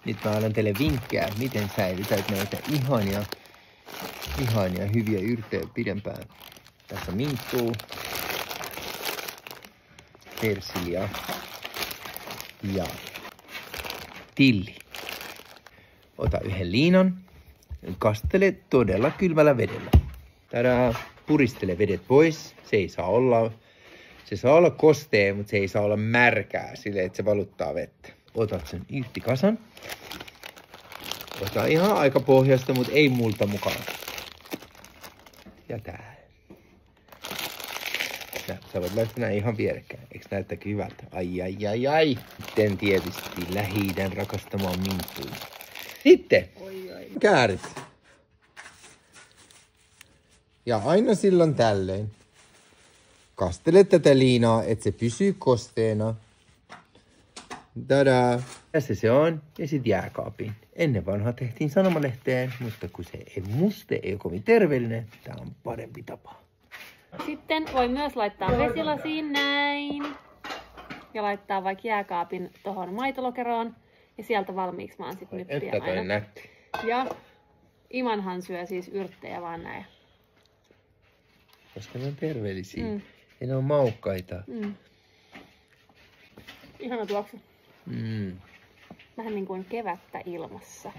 Nyt mä annan teille vinkkejä, miten säilytät näitä ihania hyviä yrttejä pidempään. Tässä on minttuu, persilia ja tilli. Ota yhden liinan, kastele todella kylmällä vedellä. Tadaa, puristele vedet pois. Se saa olla kostea, mutta se ei saa olla märkää silleen, että se valuttaa vettä. Otat sen yrttikasan. Ota ihan aika pohjasta, mutta ei multa mukaan. Ja tää. Sä voit laittaa nää ihan vierekkäin. Eikö näyttäkin hyvältä? Ai. Sitten tietysti Lähi-idän rakastamaan minttuun. Sitten käärit. Ja aina silloin tälleen. Kastele tätä liinaa, että se pysyy kosteena. Tadaa! Tässä se on. Ja sit jääkaapiin. Ennen vanhaa tehtiin sanomalehteen, mutta kun muste ei ole kovin terveellinen, tää on parempi tapa. Sitten voi myös laittaa vesilasiin näin. Ja laittaa vaikka jääkaapin tohon maitolokeroon. Ja sieltä valmiiksi vaan sit nyppiä aina. Nätti. Ja Imanhan syö siis yrttejä vaan näin. Koska ne on terveellisiä. Ja ne on maukkaita. Ihana tuoksu. Vähän niin kuin kevättä ilmassa.